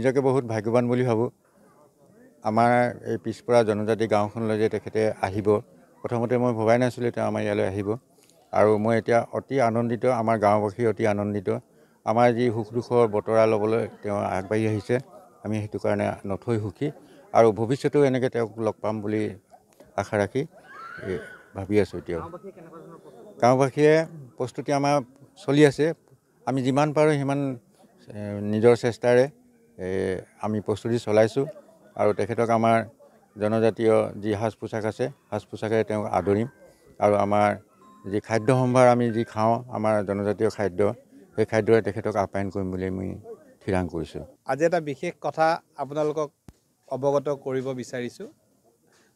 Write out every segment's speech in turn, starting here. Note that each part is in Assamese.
নিজকে বহুত ভাগ্যৱান বুলি ভাবোঁ। আমাৰ এই পিছপৰা জনজাতি গাঁওখনলৈ যে তেখেতে আহিব, প্ৰথমতে মই ভবাই নাছিলোঁ তেওঁ আমাৰ ইয়ালৈ আহিব। আৰু মই এতিয়া অতি আনন্দিত, আমাৰ গাঁওবাসী অতি আনন্দিত। আমাৰ যি সুখ দুখৰ বতৰা ল'বলৈ তেওঁ আগবাঢ়ি আহিছে, আমি সেইটো কাৰণে নথৈ সুখী। আৰু ভৱিষ্যতেও এনেকৈ তেওঁক লগ পাম বুলি আশা ৰাখি ভাবি আছোঁ। এতিয়াও গাঁওবাসীয়ে প্ৰস্তুতি আমাৰ চলি আছে। আমি যিমান পাৰোঁ সিমান নিজৰ চেষ্টাৰে আমি প্ৰস্তুতি চলাইছোঁ। আৰু তেখেতক আমাৰ জনজাতীয় যি সাজ পোছাক আছে, সাজ পোছাকেৰে তেওঁক আদৰিম। আৰু আমাৰ যি খাদ্য সম্ভাৰ আমি যি খাওঁ, আমাৰ জনজাতীয় খাদ্য, সেই খাদ্যৰে তেখেতক আপ্যায়ন কৰিম বুলি আমি থিৰাং কৰিছোঁ। আজি এটা বিশেষ কথা আপোনালোকক অৱগত কৰিব বিচাৰিছোঁ।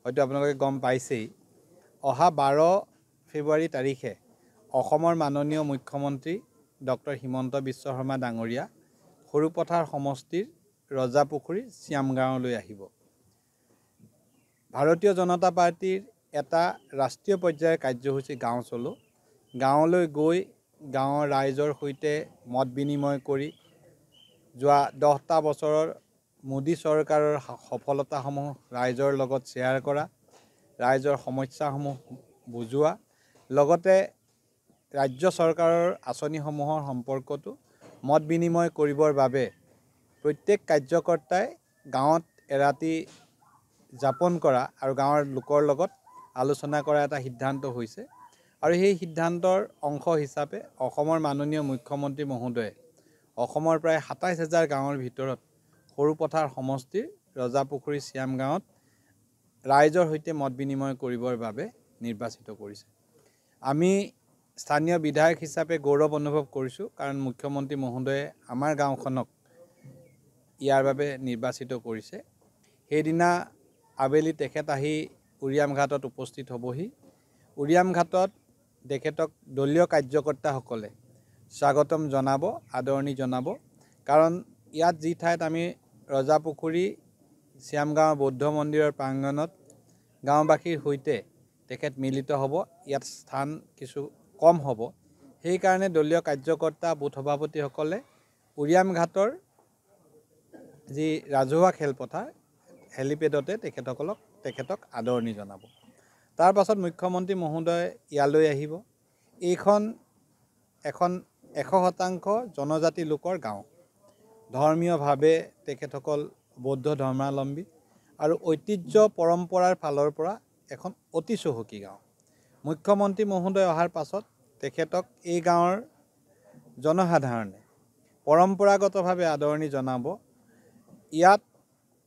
হয়তো আপোনালোকে গম পাইছেই, অহা 12 ফেব্ৰুৱাৰী তাৰিখে অসমৰ মাননীয় মুখ্যমন্ত্ৰী ডক্টৰ হিমন্ত বিশ্ব শৰ্মা ডাঙৰীয়া সৰুপথাৰ সমষ্টিৰ ৰজাপুখুৰী শ্যামগাঁৱলৈ আহিব। ভাৰতীয় জনতা পাৰ্টীৰ এটা ৰাষ্ট্ৰীয় পৰ্যায়ৰ কাৰ্যসূচী গাঁও চলো। গাঁৱলৈ গৈ গাঁৱৰ ৰাইজৰ সৈতে মত বিনিময় কৰি যোৱা 10টা বছৰৰ মোদী চৰকাৰৰ সফলতাসমূহ ৰাইজৰ লগত শ্বেয়াৰ কৰা, ৰাইজৰ সমস্যাসমূহ বুজোৱা, লগতে ৰাজ্য চৰকাৰৰ আঁচনিসমূহৰ সম্পৰ্কতো মত বিনিময় কৰিবৰ বাবে প্ৰত্যেক কাৰ্যকৰ্তাই গাঁৱত এৰাতি যাপন কৰা আৰু গাঁৱৰ লোকৰ লগত আলোচনা কৰা এটা সিদ্ধান্ত হৈছে। আৰু সেই সিদ্ধান্তৰ অংশ হিচাপে অসমৰ মাননীয় মুখ্যমন্ত্ৰী মহোদয়ে অসমৰ প্ৰায় 27,000 গাঁৱৰ ভিতৰত সৰুপথাৰ সমষ্টিৰ ৰজাপুখুৰী শ্যামগাঁৱত ৰাইজৰ সৈতে মত বিনিময় কৰিবৰ বাবে নিৰ্বাচিত কৰিছে। আমি স্থানীয় বিধায়ক হিচাপে গৌৰৱ অনুভৱ কৰিছোঁ, কাৰণ মুখ্যমন্ত্ৰী মহোদয়ে আমাৰ গাঁওখনক ইয়াৰ বাবে নিৰ্বাচিত কৰিছে। সেইদিনা আবেলি তেখেত আহি উৰিয়াম ঘাটত উপস্থিত হ'বহি। উৰিয়াম ঘাটত তেখেতক দলীয় কাৰ্যকৰ্তাসকলে স্বাগতম জনাব, আদৰণি জনাব। কাৰণ ইয়াত যি ঠাইত আমি ৰজাপুখুৰী শ্যামগাঁও বৌদ্ধ মন্দিৰৰ প্ৰাংগণত গাঁওবাসীৰ সৈতে তেখেত মিলিত হ'ব, ইয়াত স্থান কিছু কম হ'ব। সেইকাৰণে দলীয় কাৰ্যকৰ্তা বুথ সভাপতিসকলে উৰিয়াম ঘাটৰ যি ৰাজহুৱা খেলপথাৰ হেলিপেডতে তেখেতক আদৰণি জনাব। তাৰ পাছত মুখ্যমন্ত্ৰী মহোদয় ইয়ালৈ আহিব। এইখন এখন 100% জনজাতি লোকৰ গাঁও। ধৰ্মীয়ভাৱে তেখেতসকল বৌদ্ধ ধৰ্মাৱলম্বী আৰু ঐতিহ্য পৰম্পৰাৰ ফালৰ পৰা এখন অতি চহকী গাঁও। মুখ্যমন্ত্ৰী মহোদয় অহাৰ পাছত তেখেতক এই গাঁৱৰ জনসাধাৰণে পৰম্পৰাগতভাৱে আদৰণি জনাব। ইয়াত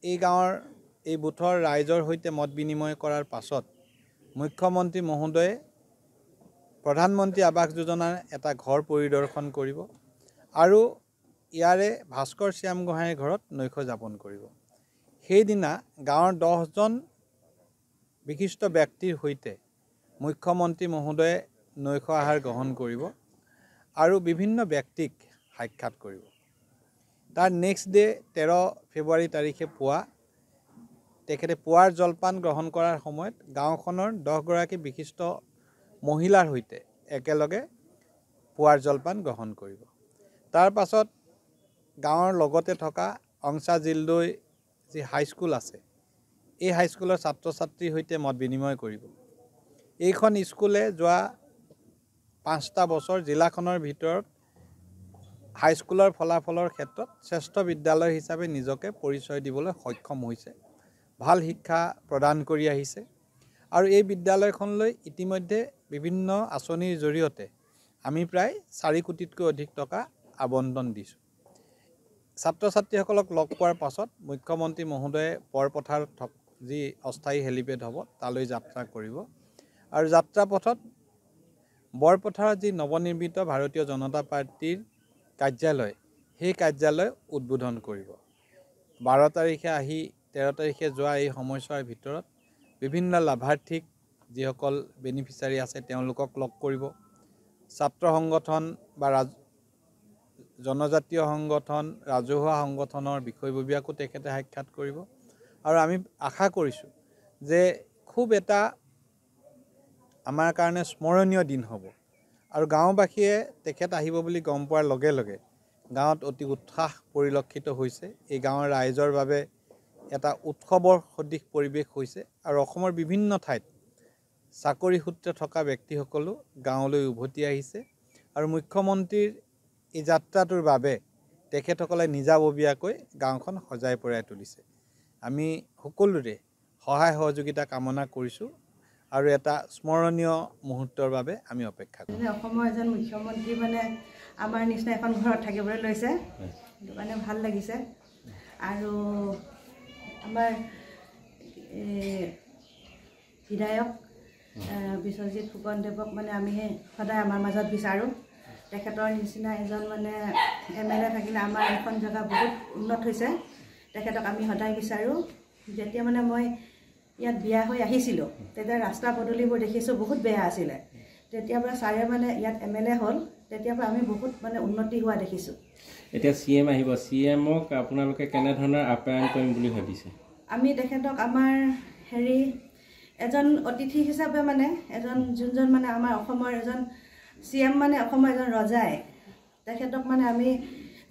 এই গাঁৱৰ এই বুথৰ ৰাইজৰ সৈতে মত বিনিময় কৰাৰ পাছত মুখ্যমন্ত্ৰী মহোদয়ে প্ৰধানমন্ত্ৰী আৱাস যোজনাৰ এটা ঘৰ পৰিদৰ্শন কৰিব আৰু ইয়াৰে ভাস্কৰ শ্যামগোহাঁইৰ ঘৰত নৈশ যাপন কৰিব। সেইদিনা গাঁৱৰ 10জন বিশিষ্ট ব্যক্তিৰ সৈতে মুখ্যমন্ত্ৰী মহোদয়ে নৈশ আহাৰ গ্ৰহণ কৰিব আৰু বিভিন্ন ব্যক্তিক সাক্ষাৎ কৰিব। তাৰ নেক্সট ডে 13 ফেব্ৰুৱাৰী তাৰিখে তেখেতে পুৱাৰ জলপান গ্ৰহণ কৰাৰ সময়ত গাঁওখনৰ 10গৰাকী বিশিষ্ট মহিলাৰ সৈতে একেলগে পুৱাৰ জলপান গ্ৰহণ কৰিব। তাৰ পাছত গাঁৱৰ লগতে থকা অংছা জিলদৈ যি হাইস্কুল আছে, এই হাইস্কুলৰ ছাত্ৰ ছাত্ৰীৰ সৈতে মত বিনিময় কৰিব। এইখন স্কুলে যোৱা 5টা বছৰ জিলাখনৰ ভিতৰত হাইস্কুলৰ ফলাফলৰ ক্ষেত্ৰত শ্ৰেষ্ঠ বিদ্যালয় হিচাপে নিজকে পৰিচয় দিবলৈ সক্ষম হৈছে, ভাল শিক্ষা প্ৰদান কৰি আহিছে। আৰু এই বিদ্যালয়খনলৈ ইতিমধ্যে বিভিন্ন আঁচনিৰ জৰিয়তে আমি প্ৰায় 4 কোটিতকৈ অধিক টকা আবণ্টন দিছোঁ। ছাত্ৰ ছাত্ৰীসকলক লগ পোৱাৰ পাছত মুখ্যমন্ত্ৰী মহোদয়ে বৰপথাৰত যি অস্থায়ী হেলিপেড হ'ব তালৈ যাত্ৰা কৰিব আৰু যাত্ৰা পথত বৰপথাৰত যি নৱনিৰ্মিত ভাৰতীয় জনতা পাৰ্টীৰ কাৰ্যালয়, সেই কাৰ্যালয় উদ্বোধন কৰিব। 12 তাৰিখে আহি 13 তাৰিখে যোৱা এই সময়ছোৱাৰ ভিতৰত বিভিন্ন লাভাৰ্থীক, যিসকল বেনিফিচিয়াৰী আছে তেওঁলোকক লগ কৰিব। ছাত্ৰ সংগঠন বা জনজাতীয় সংগঠন, ৰাজহুৱা সংগঠনৰ বিষয়ববীয়াকো তেখেতে সাক্ষাৎ কৰিব। আৰু আমি আশা কৰিছোঁ যে খুব এটা আমাৰ কাৰণে স্মৰণীয় দিন হ'ব। আৰু গাঁওবাসীয়ে তেখেত আহিব বুলি গম পোৱাৰ লগে লগে গাঁৱত অতি উৎসাহ পৰিলক্ষিত হৈছে। এই গাঁৱৰ ৰাইজৰ বাবে এটা উৎসৱৰ সদৃশ পৰিৱেশ হৈছে আৰু অসমৰ বিভিন্ন ঠাইত চাকৰি সূত্ৰে থকা ব্যক্তিসকলো গাঁৱলৈ উভতি আহিছে আৰু মুখ্যমন্ত্ৰীৰ এই যাত্ৰাটোৰ বাবে তেখেতসকলে নিজাববীয়াকৈ গাঁওখন সজাই পৰাই তুলিছে। আমি সকলোৰে সহায় সহযোগিতা কামনা কৰিছোঁ আৰু এটা স্মৰণীয় মুহূৰ্তৰ বাবে আমি অপেক্ষা কৰোঁ। অসমৰ এজন মুখ্যমন্ত্ৰী মানে আমাৰ নিচিনা এখন ঘৰত থাকিবলৈ লৈছে, সেইটো কাৰণে ভাল লাগিছে। আৰু আমাৰ বিধায়ক বিশ্বজিৎ ফুকনদেৱক মানে আমি সদায় আমাৰ মাজত বিচাৰোঁ। তেখেতৰ নিচিনা এজন মানে MLA থাকিলে আমাৰ এখন জেগা বহুত উন্নত হৈছে। তেখেতক আমি সদায় বিচাৰোঁ। যেতিয়া মানে মই ইয়াত বিয়া হৈ আহিছিলোঁ তেতিয়া ৰাস্তা পদূলিবোৰ দেখিছোঁ বহুত বেয়া আছিলে। তেতিয়াৰ পৰা ছাৰে মানে ইয়াত MLA হ'ল, তেতিয়াৰ পৰা আমি বহুত মানে উন্নতি হোৱা দেখিছোঁ। এতিয়া CM আহিব, CMক আপোনালোকে কেনেধৰণৰ আপ্যায়ন কৰিম বুলি ভাবিছে? আমি তেখেতক আমাৰ এজন অতিথি হিচাপে মানে যোনজন মানে আমাৰ অসমৰ এজন CM মানে অসমৰ এজন ৰজাই, তেখেতক মানে আমি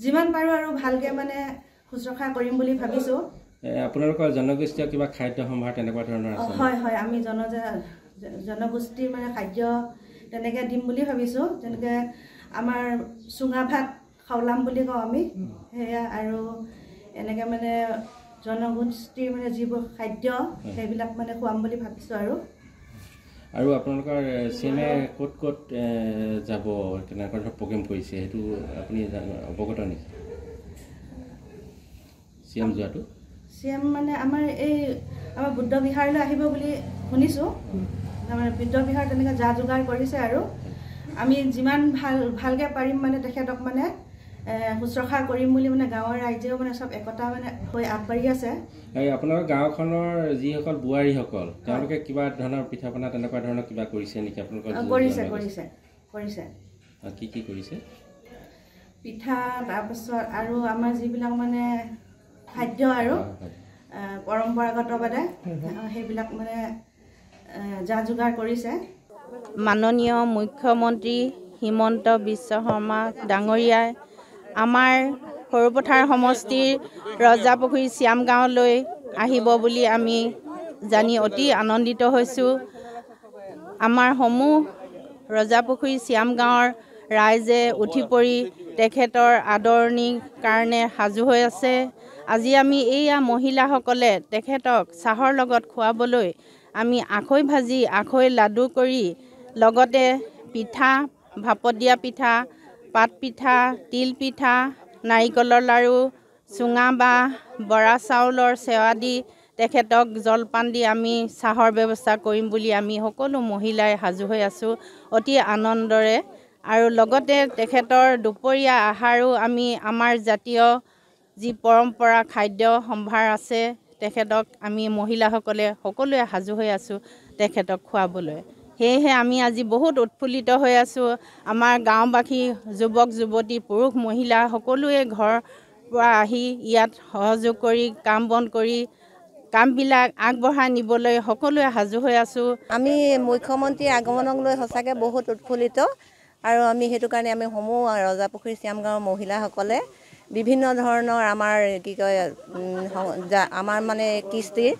যিমান পাৰোঁ আৰু ভালকৈ মানে শুশ্ৰূষা কৰিম বুলি ভাবিছোঁ। আপোনালোকৰ জনগোষ্ঠীয় কিবা খাদ্য সম্ভাৰ তেনেকুৱা ধৰণৰ আছে? হয় হয়, আমি জনগোষ্ঠীৰ মানে খাদ্য তেনেকৈ দিম বুলি ভাবিছোঁ। যেনেকৈ আমাৰ চুঙা ভাত খাওলাম বুলি কওঁ আমি, সেয়া আৰু এনেকৈ মানে জনগোষ্ঠীৰ মানে যিবোৰ খাদ্য সেইবিলাক মানে খুৱাম বুলি ভাবিছোঁ। আৰু আপোনালোকৰ CMে ক'ত ক'ত যাব, কেনেকুৱা ধৰণৰ প্ৰগ্ৰেম কৰিছে সেইটো আপুনি অৱগত নেকি? CM যোৱাটো CM মানে আমাৰ বুদ্ধ বিহাৰলৈ আহিব বুলি শুনিছোঁ। আমাৰ বুদ্ধ বিহাৰ তেনেকৈ যা যোগাৰ কৰিছে আৰু আমি যিমান ভালকৈ পাৰিম মানে তেখেতক মানে শুশ্ৰূষা কৰিম বুলি মানে গাঁৱৰ ৰাইজেও মানে চব একতা মানে হৈ আগবাঢ়ি আছে। আপোনালোকৰ গাঁওখনৰ যিসকল বোৱাৰীসকল তেওঁলোকে কিবা ধৰণৰ পিঠা পনা তেনেকুৱা ধৰণৰ কিবা কৰিছে নেকি? আপোনালোকৰ কৰিছে। কি কৰিছে? পিঠা, তাৰপাছত আৰু আমাৰ যিবিলাক মানে খাদ্য আৰু পৰম্পৰাগতভাৱে সেইবিলাক মানে যা যোগাৰ কৰিছে। মাননীয় মুখ্যমন্ত্ৰী হিমন্ত বিশ্ব শৰ্মা ডাঙৰীয়াই আমাৰ সৰুপথাৰ সমষ্টিৰ ৰজাপুখুৰী শ্যাম গাঁৱলৈ আহিব বুলি আমি জানি অতি আনন্দিত হৈছোঁ। আমাৰ সমূহ ৰজাপুখুৰী শ্যাম গাঁৱৰ ৰাইজে উঠি পৰি তেখেতৰ আদৰণিৰ কাৰণে সাজু হৈ আছে। আজি আমি এইয়া মহিলাসকলে তেখেতক চাহৰ লগত খুৱাবলৈ আমি আখৈ ভাজি, আখৈ লাডু কৰি লগতে পিঠা, ভাপত দিয়া পিঠা, পাত পিঠা, তিল পিঠা, নাৰিকলৰ লাড়ু, চুঙা বাঁহ, বৰা চাউলৰ চেৱা দি তেখেতক জলপান দি আমি চাহৰ ব্যৱস্থা কৰিম বুলি আমি সকলো মহিলাই সাজু হৈ আছোঁ অতি আনন্দৰে। আৰু লগতে তেখেতৰ দুপৰীয়া আহাৰো আমি আমাৰ জাতীয় যি পৰম্পৰা খাদ্য সম্ভাৰ আছে তেখেতক আমি মহিলাসকলে সকলোৱে সাজু হৈ আছোঁ তেখেতক খুৱাবলৈ। সেয়েহে আমি আজি বহুত উৎফুল্লিত হৈ আছোঁ। আমাৰ গাঁওবাসী যুৱক যুৱতী, পুৰুষ মহিলা সকলোৱে ঘৰৰ পৰা আহি ইয়াত সহযোগ কৰি কাম বন কৰি কামবিলাক আগবঢ়াই নিবলৈ সকলোৱে সাজু হৈ আছোঁ। আমি মুখ্যমন্ত্ৰীৰ আগমনক লৈ সঁচাকৈ বহুত উৎফুল্লিত আৰু আমি সেইটো কাৰণে আমি সমূহ ৰজাপুখুৰী শ্যাম গাঁৱৰ মহিলাসকলে বিভিন্ন ধৰণৰ আমাৰ আমাৰ মানে কৃষ্টিৰ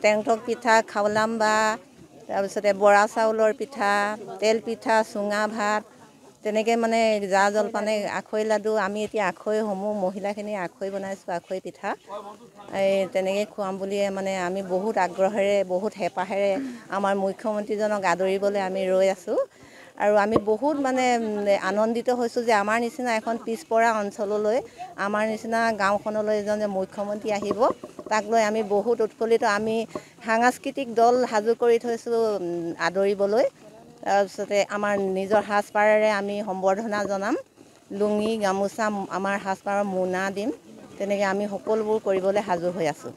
টেংটক পিঠা, খাওলাম বা তাৰপিছতে বৰা চাউলৰ পিঠা, তেল পিঠা, চুঙা ভাত, তেনেকৈ মানে জা জলপানে আখৈ লাডু, আমি এতিয়া আখৈসমূহ মহিলাখিনি আখৈ বনাইছোঁ, আখৈ পিঠা তেনেকৈ খুৱাম বুলিয়ে মানে আমি বহুত আগ্ৰহেৰে বহুত হেঁপাহেৰে আমাৰ মুখ্যমন্ত্ৰীজনক আদৰিবলৈ আমি ৰৈ আছোঁ। আৰু আমি বহুত মানে আনন্দিত হৈছোঁ যে আমাৰ নিচিনা এখন পিছপৰা অঞ্চললৈ, আমাৰ নিচিনা গাঁওখনলৈ এজন যে মুখ্যমন্ত্ৰী আহিব তাক লৈ আমি বহুত উৎফুল্লিত। আমি সাংস্কৃতিক দল সাজু কৰি থৈছোঁ আদৰিবলৈ। তাৰপিছতে আমাৰ নিজৰ সাজপাৰেৰে আমি সম্বৰ্ধনা জনাম, লুঙি গামোচা আমাৰ সাজপাৰৰ মোনা দিম, তেনেকৈ আমি সকলোবোৰ কৰিবলৈ সাজু হৈ আছোঁ।